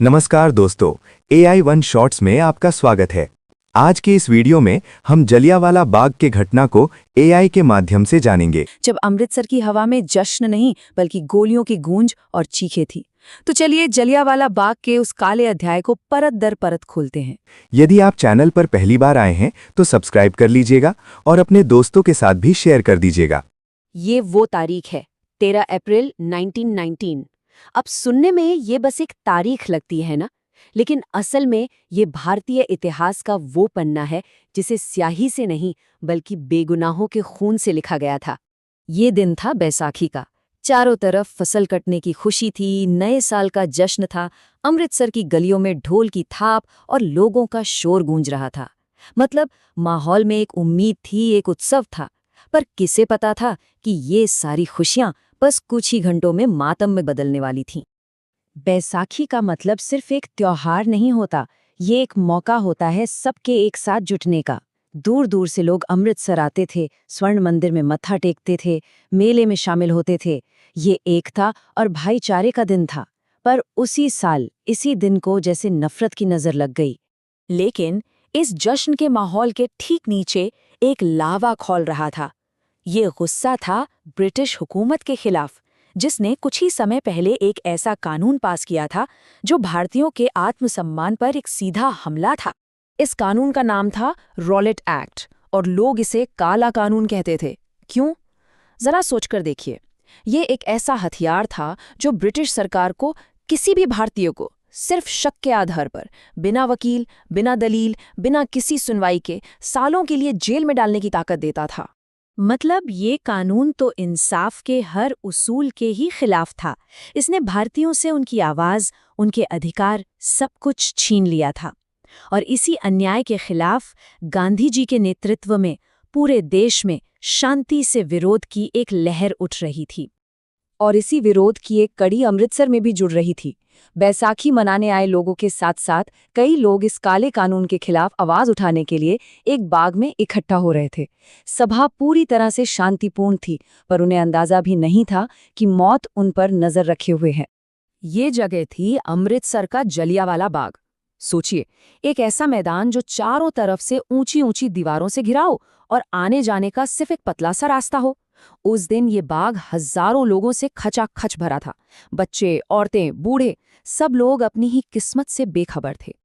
नमस्कार दोस्तों, AI one shorts में आपका स्वागत है। आज के इस वीडियो में हम जलियांवाला बाग के घटना को AI के माध्यम से जानेंगे। जब अमृतसर की हवा में जश्न नहीं बल्कि गोलियों की गूंज और चीखें थी। तो चलिए जलियांवाला बाग के उस काले अध्याय को परत दर परत खोलते हैं। यदि आप चैनल पर पहली बार आए हैं तो सब्सक्राइब कर लीजिएगा और अपने दोस्तों के साथ भी शेयर कर दीजिएगा। ये वो तारीख है 13 अप्रैल 1919। अब सुनने में ये बस एक तारीख लगती है ना, लेकिन असल में ये भारतीय इतिहास का वो पन्ना है जिसे स्याही से नहीं बल्कि बेगुनाहों के खून से लिखा गया था। ये दिन था बैसाखी का। चारों तरफ फसल कटने की खुशी थी, नए साल का जश्न था। अमृतसर की गलियों में ढोल की थाप और लोगों का शोर गूंज रहा था। मतलब माहौल में एक उम्मीद थी, एक उत्सव था। पर किसे पता था कि ये सारी खुशियां बस कुछ ही घंटों में मातम में बदलने वाली थीं। बैसाखी का मतलब सिर्फ एक त्योहार नहीं होता, ये एक मौका होता है सबके एक साथ जुटने का। दूर दूर से लोग अमृतसर आते थे, स्वर्ण मंदिर में मत्था टेकते थे, मेले में शामिल होते थे। ये एकता और भाईचारे का दिन था। पर उसी साल इसी दिन को जैसे नफरत की नजर लग गई। लेकिन इस जश्न के माहौल के ठीक नीचे एक लावा खौल रहा था। ये गुस्सा था ब्रिटिश हुकूमत के खिलाफ, जिसने कुछ ही समय पहले एक ऐसा कानून पास किया था जो भारतीयों के आत्मसम्मान पर एक सीधा हमला था। इस कानून का नाम था रॉलेट एक्ट और लोग इसे काला कानून कहते थे। क्यों? जरा सोचकर देखिए। ये एक ऐसा हथियार था जो ब्रिटिश सरकार को, किसी भी भारतीय को, सिर्फ शक के आधार पर, बिना वकील, बिना दलील, बिना किसी सुनवाई के सालों के लिए जेल में डालने की ताकत देता था। मतलब ये कानून तो इंसाफ के हर उसूल के ही खिलाफ था। इसने भारतीयों से उनकी आवाज, उनके अधिकार, सब कुछ छीन लिया था। और इसी अन्याय के खिलाफ गांधी जी के नेतृत्व में पूरे देश में शांति से विरोध की एक लहर उठ रही थी। और इसी विरोध की एक कड़ी अमृतसर में भी जुड़ रही थी। बैसाखी मनाने आए लोगों के साथ साथ कई लोग इस काले कानून के खिलाफ आवाज उठाने के लिए एक बाग में इकट्ठा हो रहे थे। सभा पूरी तरह से शांतिपूर्ण थी, पर उन्हें अंदाजा भी नहीं था कि मौत उन पर नजर रखे हुए है। ये जगह थी अमृतसर का जलियांवाला बाग। सोचिए, एक ऐसा मैदान जो चारों तरफ से ऊंची ऊंची दीवारों से घिरा हो और आने जाने का सिर्फ एक पतला सा रास्ता हो। उस दिन ये बाग हजारों लोगों से खचाखच भरा था। बच्चे, औरतें, बूढ़े, सब लोग अपनी ही किस्मत से बेखबर थे।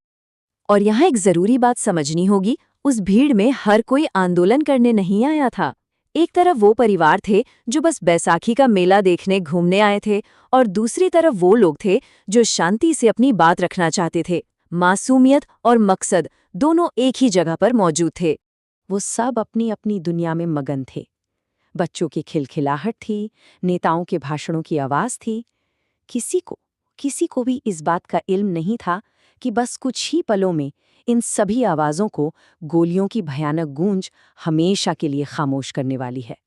और यहाँ एक जरूरी बात समझनी होगी, उस भीड़ में हर कोई आंदोलन करने नहीं आया था। एक तरफ वो परिवार थे जो बस बैसाखी का मेला देखने घूमने आए थे, और दूसरी तरफ वो लोग थे जो शांति से अपनी बात रखना चाहते थे। मासूमियत और मकसद दोनों एक ही जगह पर मौजूद थे। वो सब अपनी अपनी दुनिया में मगन थे। बच्चों की खिलखिलाहट थी, नेताओं के भाषणों की आवाज थी। किसी को भी इस बात का इल्म नहीं था कि बस कुछ ही पलों में इन सभी आवाजों को गोलियों की भयानक गूंज हमेशा के लिए खामोश करने वाली है।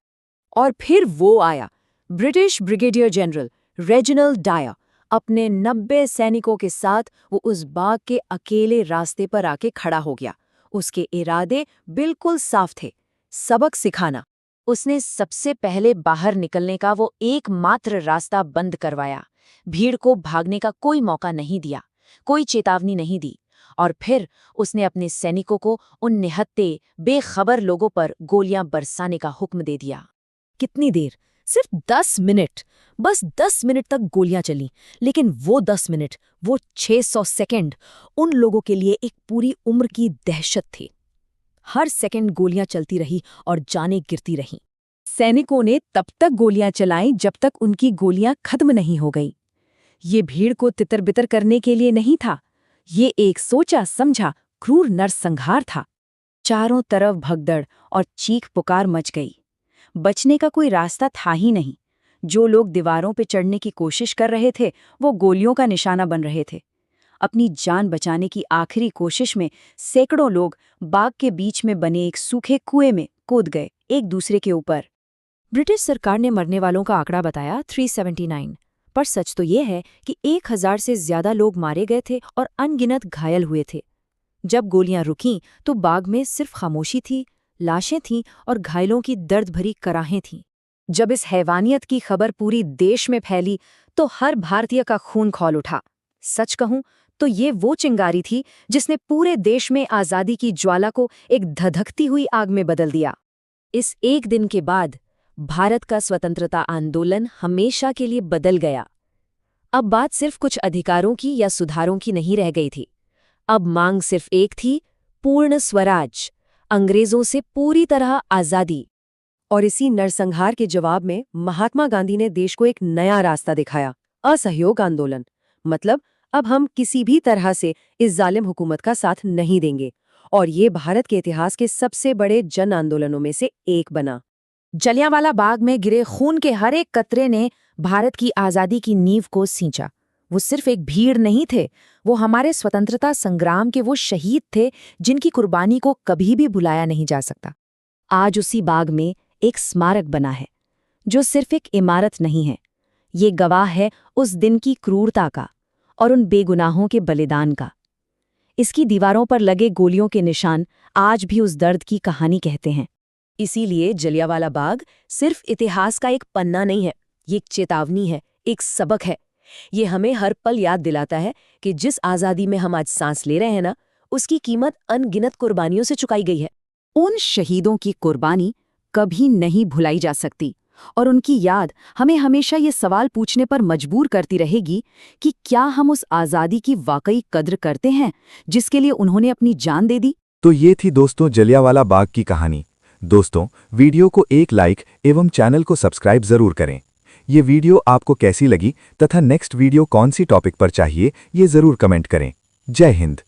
और फिर वो आया, British brigadier general Reginald Dyer. अपने 90 सैनिकों के साथ वो उस बाग के अकेले रास्ते पर आके खड़ा हो गया। उसके इरादे बिल्कुल साफ थे, सबक सिखाना। उसने सबसे पहले बाहर निकलने का वो एकमात्र रास्ता बंद करवाया। भीड़ को भागने का कोई मौका नहीं दिया, कोई चेतावनी नहीं दी। और फिर उसने अपने सैनिकों को उन निहत्ते, बेखबर लोगों पर गोलियां बरसाने का हुक्म दे दिया। कितनी देर? सिर्फ 10 मिनट। बस 10 मिनट तक गोलियां चलीं, लेकिन वो 10 मिनट, वो 600 सेकंड उन लोगों के लिए एक पूरी उम्र की दहशत थी। हर सेकंड गोलियां चलती रही और जानें गिरती रहीं। सैनिकों ने तब तक गोलियां चलाईं जब तक उनकी गोलियां खत्म नहीं हो गईं। ये भीड़ को तितर-बितर करने के लिए नहीं था, ये एक सोचा समझा क्रूर नरसंहार था। चारों तरफ भगदड़ और चीख पुकार मच गई। बचने का कोई रास्ता था ही नहीं। जो लोग दीवारों पे चढ़ने की कोशिश कर रहे थे, वो गोलियों का निशाना बन रहे थे। अपनी जान बचाने की आखिरी कोशिश में सैकड़ों लोग बाग के बीच में बने एक सूखे कुएं में कूद गए, एक दूसरे के ऊपर। ब्रिटिश सरकार ने मरने वालों का आंकड़ा बताया 379, पर सच तो ये है कि 1000 से ज्यादा लोग मारे गए थे और अनगिनत घायल हुए थे। जब गोलियां रुकीं तो बाग में सिर्फ खामोशी थी, लाशें थीं और घायलों की दर्द भरी कराहें थीं। जब इस हैवानियत की खबर पूरी देश में फैली तो हर भारतीय का खून खौल उठा। सच कहूं तो ये वो चिंगारी थी जिसने पूरे देश में आज़ादी की ज्वाला को एक धधकती हुई आग में बदल दिया। इस एक दिन के बाद भारत का स्वतंत्रता आंदोलन हमेशा के लिए बदल गया। अब बात सिर्फ कुछ अधिकारों की या सुधारों की नहीं रह गई थी। अब मांग सिर्फ एक थी, पूर्ण स्वराज, अंग्रेजों से पूरी तरह आज़ादी। और इसी नरसंहार के जवाब में महात्मा गांधी ने देश को एक नया रास्ता दिखाया, असहयोग आंदोलन। मतलब अब हम किसी भी तरह से इस जालिम हुकूमत का साथ नहीं देंगे। और ये भारत के इतिहास के सबसे बड़े जन आंदोलनों में से एक बना। जलियांवाला बाग में गिरे खून के हर एक कतरे ने भारत की आज़ादी की नींव को सींचा। वो सिर्फ एक भीड़ नहीं थे, वो हमारे स्वतंत्रता संग्राम के वो शहीद थे जिनकी कुर्बानी को कभी भी भुलाया नहीं जा सकता। आज उसी बाग में एक स्मारक बना है, जो सिर्फ एक इमारत नहीं है। ये गवाह है उस दिन की क्रूरता का और उन बेगुनाहों के बलिदान का। इसकी दीवारों पर लगे गोलियों के निशान आज भी उस दर्द की कहानी कहते हैं। इसीलिए जलियांवाला बाग सिर्फ इतिहास का एक पन्ना नहीं है, ये एक चेतावनी है, एक सबक है। ये हमें हर पल याद दिलाता है कि जिस आज़ादी में हम आज सांस ले रहे हैं ना, उसकी कीमत अनगिनत कुर्बानियों से चुकाई गई है। उन शहीदों की कुर्बानी कभी नहीं भुलाई जा सकती और उनकी याद हमें हमेशा ये सवाल पूछने पर मजबूर करती रहेगी कि क्या हम उस आज़ादी की वाकई कद्र करते हैं जिसके लिए उन्होंने अपनी जान दे दी। तो ये थी दोस्तों जलियांवाला बाग की कहानी। दोस्तों, वीडियो को एक लाइक एवं चैनल को सब्सक्राइब जरूर करें। ये वीडियो आपको कैसी लगी तथा नेक्स्ट वीडियो कौन सी टॉपिक पर चाहिए ये जरूर कमेंट करें। जय हिंद।